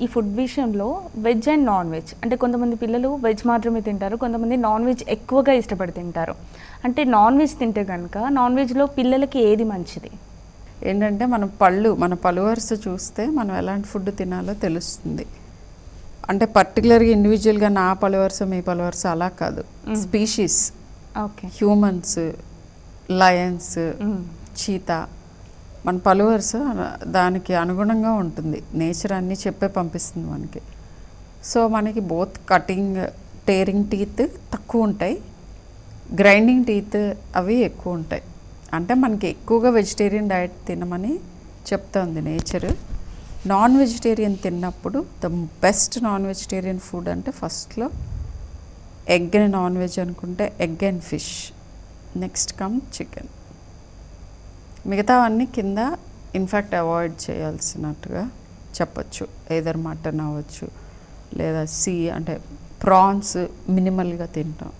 ఈ ఫుడ్ విషయంలో veg and non veg అంటే కొంతమంది పిల్లలు వెజ్ మాత్రమే తింటారు, కొంతమంది నాన్ వెజ్ ఎక్కువగా ఇష్టపడి తింటారు. అంటే నాన్ వెజ్ తింటే కనుక నాన్ వెజ్లో పిల్లలకి ఏది మంచిది? ఏంటంటే మన పళ్ళు వరుస చూస్తే మనం ఎలాంటి ఫుడ్ తినాలో తెలుస్తుంది. అంటే పర్టికులర్గా ఇండివిజువల్గా నా పళ్ళు వరుస మీ పళ్ళు వరుస అలా కాదు. Species, okay, humans, Lions, cheetah, మన పళ్ళు వరుస దానికి అనుగుణంగా ఉంటుంది. నేచర్ అన్నీ చెప్పే పంపిస్తుంది మనకి. సో మనకి బోత్ కటింగ్, టేరింగ్ టీత్ తక్కువ ఉంటాయి, గ్రైండింగ్ టీత్ అవి ఎక్కువ ఉంటాయి. అంటే మనకి ఎక్కువగా వెజిటేరియన్ డైట్ తినమని చెప్తుంది నేచర్. నాన్ వెజిటేరియన్ తిన్నప్పుడు the best non vegetarian food అంటే ఫస్ట్లో ఎగ్ నాన్ వెజ్ అనుకుంటే egg and fish, next come chicken. మిగతావన్నీ కింద ఇన్ఫ్యాక్ట్ అవాయిడ్ చేయాల్సినట్టుగా చెప్పచ్చు. ఏదర్ మటన్ అవ్వచ్చు, లేదా అంటే ప్రాన్స్ మినిమల్గా తింటాం,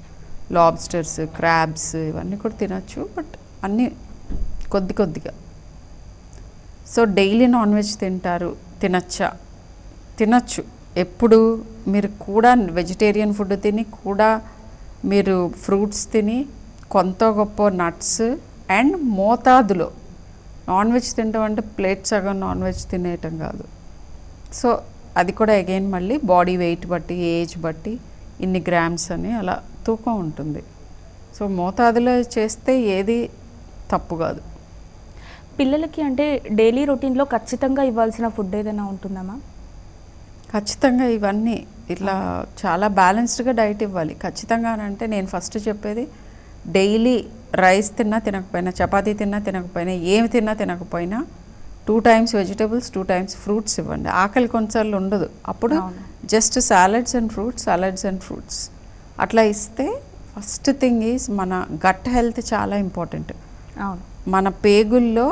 లాబ్స్టర్స్, క్రాబ్స్ ఇవన్నీ కూడా తినచ్చు, బట్ అన్నీ కొద్దిగా. సో డైలీ నాన్ వెజ్ తినచ్చు. ఎప్పుడు మీరు కూడా వెజిటేరియన్ ఫుడ్ తిని కూడా మీరు ఫ్రూట్స్ తిని కొంత గొప్ప నట్స్ అండ్ మోతాదులో. నాన్ వెజ్ తినడం అంటే ప్లేట్ సగం నాన్ వెజ్ తినేయటం కాదు. సో అది కూడా అగైన్ మళ్ళీ బాడీ వెయిట్ బట్టి, ఏజ్ బట్టి ఇన్ని గ్రామ్స్ అని అలా తూకం ఉంటుంది. సో మోతాదులో చేస్తే ఏది తప్పు కాదు. పిల్లలకి అంటే డైలీ రొటీన్లో ఖచ్చితంగా ఇవ్వాల్సిన ఫుడ్ ఏదైనా ఉంటుందమ్మా? ఖచ్చితంగా ఇవన్నీ ఇట్లా చాలా బ్యాలెన్స్డ్గా డైట్ ఇవ్వాలి. ఖచ్చితంగా అంటే నేను ఫస్ట్ చెప్పేది, డైలీ రైస్ తిన్నా తినకపోయినా, చపాతీ తిన్నా తినకపోయినా, ఏమి తిన్నా తినకపోయినా 2 times వెజిటేబుల్స్, 2 times ఫ్రూట్స్ ఇవ్వండి. ఆకలి కొన్నిసార్లు ఉండదు, అప్పుడు జస్ట్ సాలడ్స్ అండ్ ఫ్రూట్స్ అట్లా ఇస్తే ఫస్ట్ థింగ్ ఈజ్ మన గట్ హెల్త్ చాలా ఇంపార్టెంట్. మన పేగుల్లో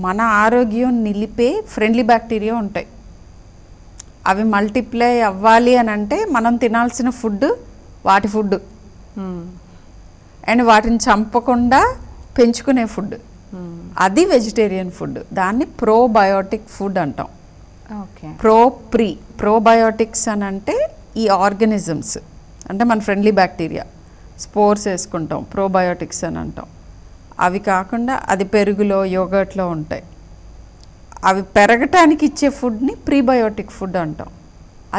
మన ఆరోగ్యం నిలిపే ఫ్రెండ్లీ బ్యాక్టీరియా ఉంటాయి. అవి మల్టిప్లై అవ్వాలి అని అంటే మనం తినాల్సిన వాటి ఫుడ్ అండ్ వాటిని చంపకుండా పెంచుకునే ఫుడ్, అది వెజిటేరియన్ ఫుడ్. దాన్ని ప్రోబయోటిక్ ఫుడ్ అంటాం. ప్రోబయోటిక్స్ అని అంటే ఈ ఆర్గానిజమ్స్, అంటే మన ఫ్రెండ్లీ బ్యాక్టీరియా, స్పోర్స్ వేసుకుంటాం, ప్రోబయోటిక్స్ అని అంటాం. అవి కాకుండా అది పెరుగులో, యోగర్ట్లో ఉంటాయి. అవి పెరగటానికి ఇచ్చే ఫుడ్ని ప్రీబయోటిక్ ఫుడ్ అంటాం.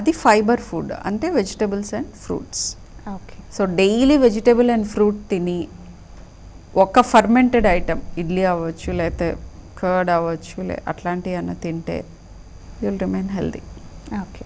అది ఫైబర్ ఫుడ్, అంటే vegetables and fruits. So daily vegetable and fruit తిని ఒక ఫర్మెంటెడ్ ఐటమ్, ఇడ్లీ అవ్వచ్చు, లేకపోతే కర్డ్ అవ్వచ్చు, అట్లాంటివి అన్న తింటే you will remain healthy. Okay.